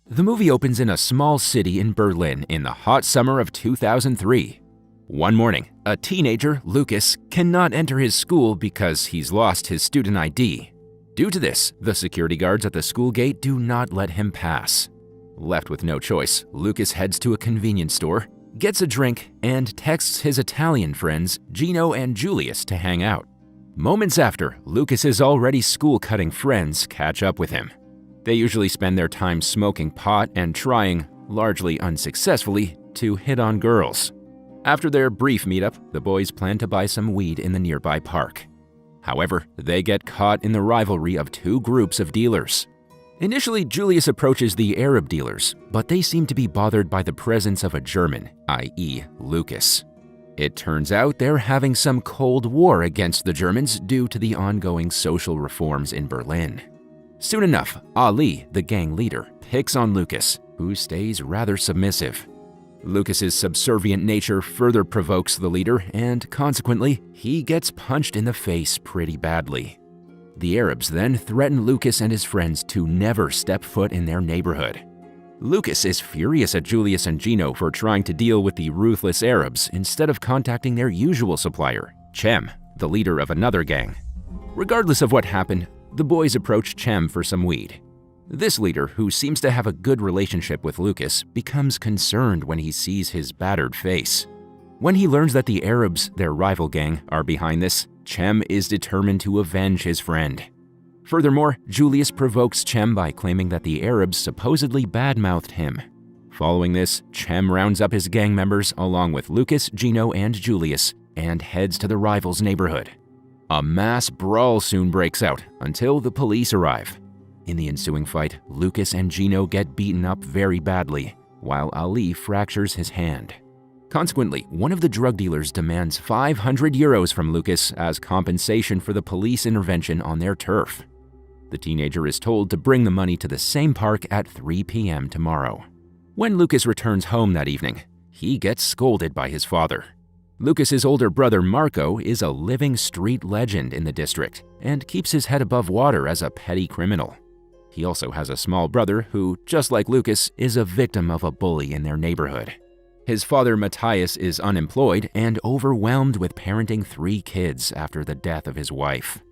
The movie opens in a small city in Berlin in the hot summer of 2003. One morning, a teenager, Lucas, cannot enter his school because he's lost his student ID. Due to this, the security guards at the school gate do not let him pass. Left with no choice, Lucas heads to a convenience store, gets a drink, and texts his Italian friends Gino and Julius to hang out. Moments after, Lucas's already school-cutting friends catch up with him. They usually spend their time smoking pot and trying, largely unsuccessfully, to hit on girls. After their brief meetup, the boys plan to buy some weed in the nearby park. However, they get caught in the rivalry of two groups of dealers. Initially, Julius approaches the Arab dealers, but they seem to be bothered by the presence of a German, i.e. Lucas. It turns out they're having some Cold War against the Germans due to the ongoing social reforms in Berlin. Soon enough, Ali, the gang leader, picks on Lucas, who stays rather submissive. Lucas's subservient nature further provokes the leader, and consequently, he gets punched in the face pretty badly. The Arabs then threaten Lucas and his friends to never step foot in their neighborhood. Lucas is furious at Julius and Gino for trying to deal with the ruthless Arabs instead of contacting their usual supplier, Cem, the leader of another gang. Regardless of what happened, the boys approach Cem for some weed. This leader, who seems to have a good relationship with Lucas, becomes concerned when he sees his battered face. When he learns that the Arabs, their rival gang, are behind this, Cem is determined to avenge his friend. Furthermore, Julius provokes Cem by claiming that the Arabs supposedly badmouthed him. Following this, Cem rounds up his gang members along with Lucas, Gino, and Julius and heads to the rivals' neighborhood. A mass brawl soon breaks out until the police arrive. In the ensuing fight, Lucas and Gino get beaten up very badly, while Ali fractures his hand. Consequently, one of the drug dealers demands 500 euros from Lucas as compensation for the police intervention on their turf. The teenager is told to bring the money to the same park at 3 p.m. tomorrow. When Lucas returns home that evening, he gets scolded by his father. Lucas's older brother Marco is a living street legend in the district and keeps his head above water as a petty criminal. He also has a small brother who, just like Lucas, is a victim of a bully in their neighborhood. His father Matthias is unemployed and overwhelmed with parenting 3 kids after the death of his wife.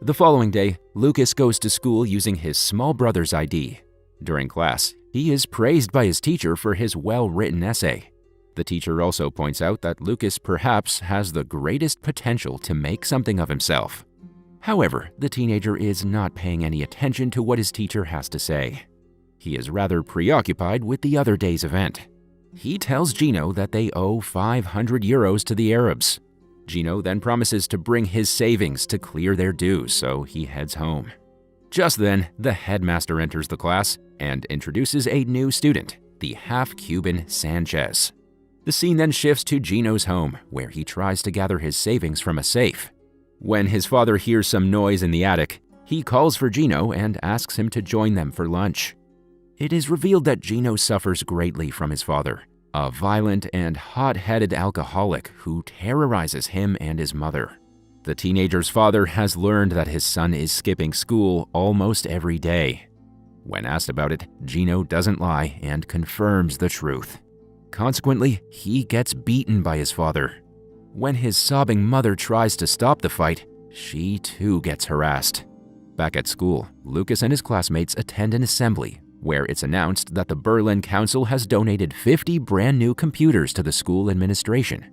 The following day, Lucas goes to school using his small brother's ID. During class, he is praised by his teacher for his well-written essay. The teacher also points out that Lucas perhaps has the greatest potential to make something of himself. However, the teenager is not paying any attention to what his teacher has to say. He is rather preoccupied with the other day's event. He tells Gino that they owe 500 euros to the Arabs. Gino then promises to bring his savings to clear their dues, so he heads home. Just then, the headmaster enters the class and introduces a new student, the half-Cuban Sanchez. The scene then shifts to Gino's home, where he tries to gather his savings from a safe. When his father hears some noise in the attic, he calls for Gino and asks him to join them for lunch. It is revealed that Gino suffers greatly from his father, a violent and hot-headed alcoholic who terrorizes him and his mother. The teenager's father has learned that his son is skipping school almost every day. When asked about it, Gino doesn't lie and confirms the truth. Consequently, he gets beaten by his father. When his sobbing mother tries to stop the fight, she too gets harassed. Back at school, Lucas and his classmates attend an assembly where it's announced that the Berlin Council has donated 50 brand new computers to the school administration.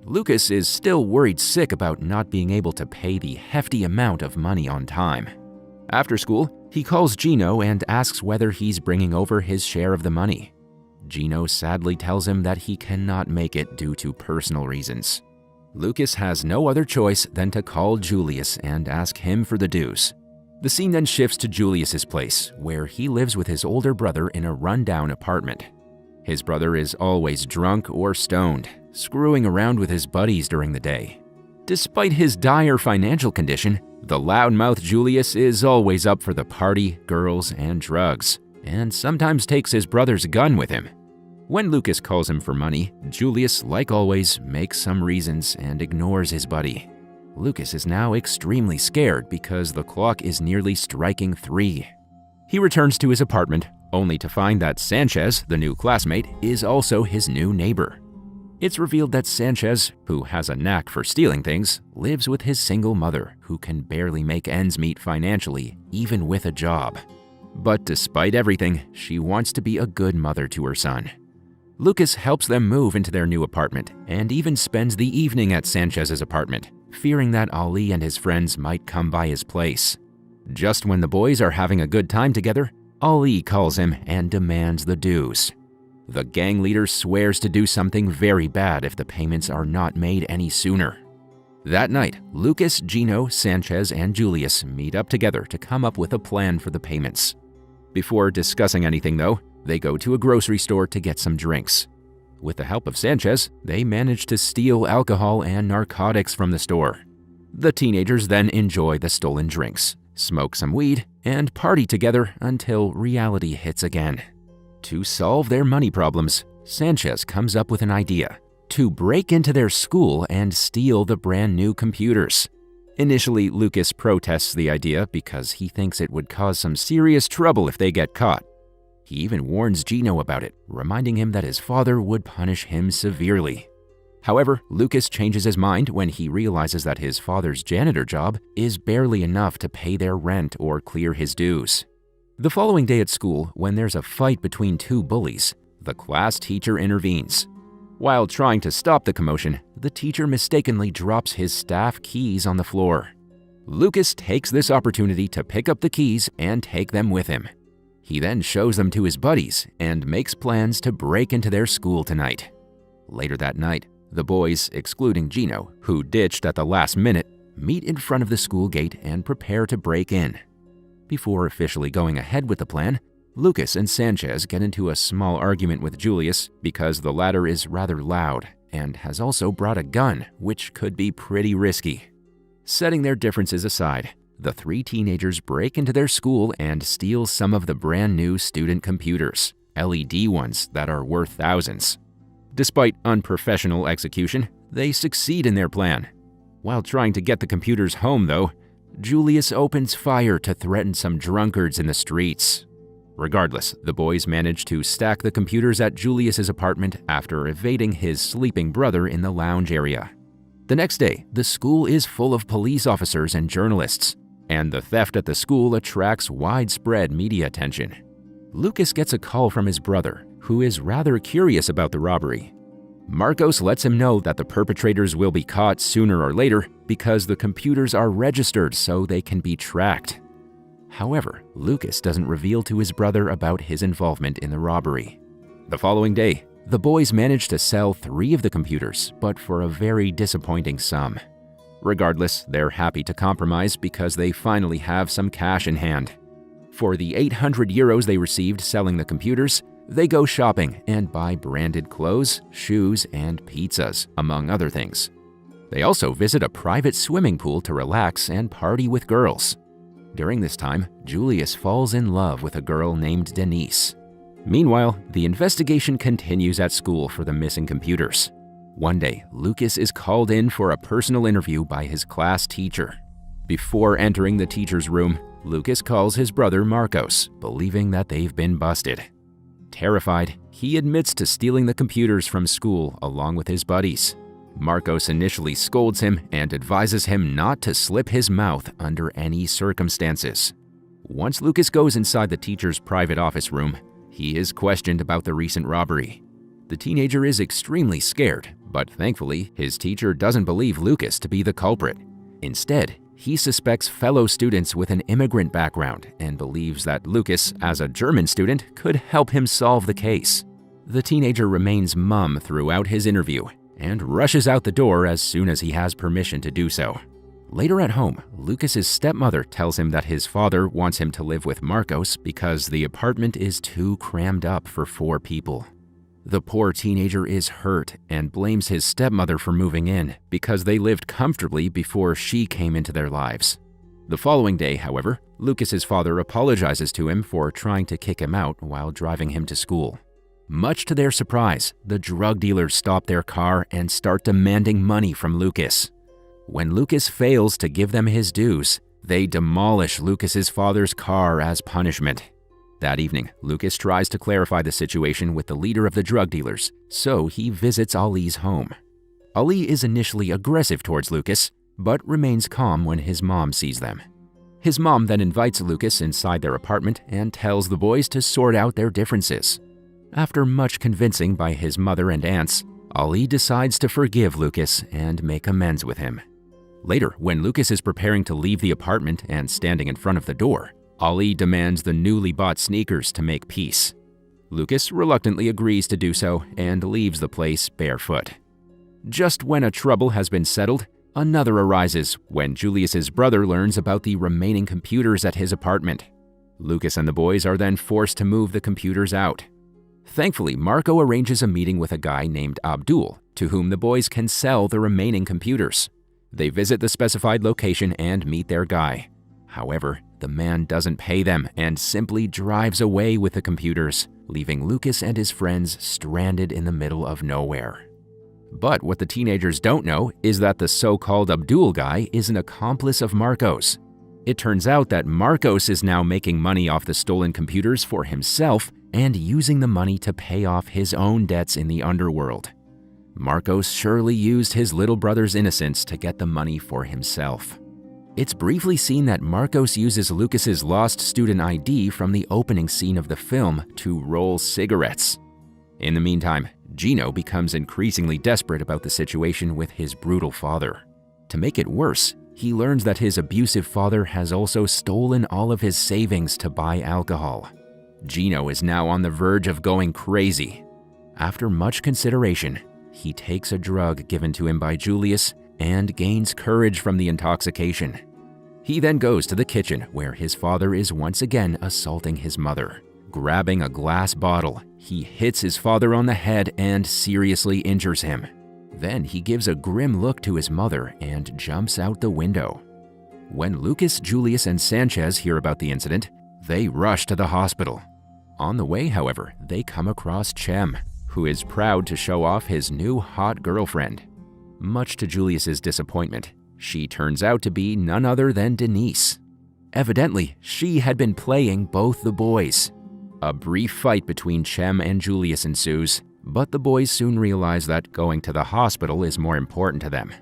Lucas is still worried sick about not being able to pay the hefty amount of money on time. After school, he calls Gino and asks whether he's bringing over his share of the money. Gino sadly tells him that he cannot make it due to personal reasons. Lucas has no other choice than to call Julius and ask him for the dues. The scene then shifts to Julius's place, where he lives with his older brother in a rundown apartment. His brother is always drunk or stoned, screwing around with his buddies during the day. Despite his dire financial condition, the loudmouth Julius is always up for the party, girls, and drugs, and sometimes takes his brother's gun with him. When Lucas calls him for money, Julius, like always, makes some reasons and ignores his buddy. Lucas is now extremely scared because the clock is nearly striking 3. He returns to his apartment, only to find that Sanchez, the new classmate, is also his new neighbor. It's revealed that Sanchez, who has a knack for stealing things, lives with his single mother, who can barely make ends meet financially, even with a job. But despite everything, she wants to be a good mother to her son. Lucas helps them move into their new apartment and even spends the evening at Sanchez's apartment, fearing that Ali and his friends might come by his place. Just when the boys are having a good time together, Ali calls him and demands the dues. The gang leader swears to do something very bad if the payments are not made any sooner. That night, Lucas, Gino, Sanchez, and Julius meet up together to come up with a plan for the payments. Before discussing anything, though, they go to a grocery store to get some drinks. With the help of Sanchez, they manage to steal alcohol and narcotics from the store. The teenagers then enjoy the stolen drinks, smoke some weed, and party together until reality hits again. To solve their money problems, Sanchez comes up with an idea: to break into their school and steal the brand new computers. Initially, Lucas protests the idea because he thinks it would cause some serious trouble if they get caught. He even warns Gino about it, reminding him that his father would punish him severely. However, Lucas changes his mind when he realizes that his father's janitor job is barely enough to pay their rent or clear his dues. The following day at school, when there's a fight between two bullies, the class teacher intervenes. While trying to stop the commotion, the teacher mistakenly drops his staff keys on the floor. Lucas takes this opportunity to pick up the keys and take them with him. He then shows them to his buddies and makes plans to break into their school tonight. Later that night, the boys, excluding Gino, who ditched at the last minute, meet in front of the school gate and prepare to break in. Before officially going ahead with the plan, Lucas and Sanchez get into a small argument with Julius because the latter is rather loud and has also brought a gun, which could be pretty risky. Setting their differences aside, the three teenagers break into their school and steal some of the brand new student computers, LED ones that are worth thousands. Despite unprofessional execution, they succeed in their plan. While trying to get the computers home, though, Julius opens fire to threaten some drunkards in the streets. Regardless, the boys manage to stack the computers at Julius's apartment after evading his sleeping brother in the lounge area. The next day, the school is full of police officers and journalists, and the theft at the school attracts widespread media attention. Lucas gets a call from his brother, who is rather curious about the robbery. Marcos lets him know that the perpetrators will be caught sooner or later because the computers are registered so they can be tracked. However, Lucas doesn't reveal to his brother about his involvement in the robbery. The following day, the boys manage to sell 3 of the computers, but for a very disappointing sum. Regardless, they're happy to compromise because they finally have some cash in hand. For the 800 euros they received selling the computers, they go shopping and buy branded clothes, shoes, and pizzas, among other things. They also visit a private swimming pool to relax and party with girls. During this time, Julius falls in love with a girl named Denise. Meanwhile, the investigation continues at school for the missing computers. One day, Lucas is called in for a personal interview by his class teacher. Before entering the teacher's room, Lucas calls his brother Marcos, believing that they've been busted. Terrified, he admits to stealing the computers from school along with his buddies. Marcos initially scolds him and advises him not to slip his mouth under any circumstances. Once Lucas goes inside the teacher's private office room, he is questioned about the recent robbery. The teenager is extremely scared, but thankfully, his teacher doesn't believe Lucas to be the culprit. Instead, he suspects fellow students with an immigrant background and believes that Lucas, as a German student, could help him solve the case. The teenager remains mum throughout his interview and rushes out the door as soon as he has permission to do so. Later at home, Lucas's stepmother tells him that his father wants him to live with Marcos because the apartment is too crammed up for 4 people. The poor teenager is hurt and blames his stepmother for moving in because they lived comfortably before she came into their lives. The following day, however, Lucas's father apologizes to him for trying to kick him out while driving him to school. Much to their surprise, the drug dealers stop their car and start demanding money from Lucas. When Lucas fails to give them his dues, they demolish Lucas's father's car as punishment. That evening, Lucas tries to clarify the situation with the leader of the drug dealers, so he visits Ali's home. Ali is initially aggressive towards Lucas, but remains calm when his mom sees them. His mom then invites Lucas inside their apartment and tells the boys to sort out their differences. After much convincing by his mother and aunts, Ali decides to forgive Lucas and make amends with him. Later, when Lucas is preparing to leave the apartment and standing in front of the door, Ali demands the newly bought sneakers to make peace. Lucas reluctantly agrees to do so and leaves the place barefoot. Just when a trouble has been settled, another arises when Julius's brother learns about the remaining computers at his apartment. Lucas and the boys are then forced to move the computers out. Thankfully, Marco arranges a meeting with a guy named Abdul, to whom the boys can sell the remaining computers. They visit the specified location and meet their guy. However, the man doesn't pay them and simply drives away with the computers, leaving Lucas and his friends stranded in the middle of nowhere. But what the teenagers don't know is that the so-called Abdul guy is an accomplice of Marco's. It turns out that Marcos is now making money off the stolen computers for himself and using the money to pay off his own debts in the underworld. Marcos surely used his little brother's innocence to get the money for himself. It's briefly seen that Marcos uses Lucas's lost student ID from the opening scene of the film to roll cigarettes. In the meantime, Gino becomes increasingly desperate about the situation with his brutal father. To make it worse, he learns that his abusive father has also stolen all of his savings to buy alcohol. Gino is now on the verge of going crazy. After much consideration, he takes a drug given to him by Julius and gains courage from the intoxication. He then goes to the kitchen where his father is once again assaulting his mother. Grabbing a glass bottle, he hits his father on the head and seriously injures him. Then he gives a grim look to his mother and jumps out the window. When Lucas, Julius, and Sanchez hear about the incident, they rush to the hospital. On the way, however, they come across Chem, who is proud to show off his new hot girlfriend. Much to Julius's disappointment, she turns out to be none other than Denise. Evidently, she had been playing both the boys. A brief fight between Chem and Julius ensues, but the boys soon realize that going to the hospital is more important to them.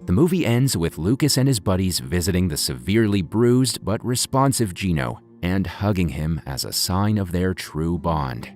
The movie ends with Lucas and his buddies visiting the severely bruised but responsive Gino and hugging him as a sign of their true bond.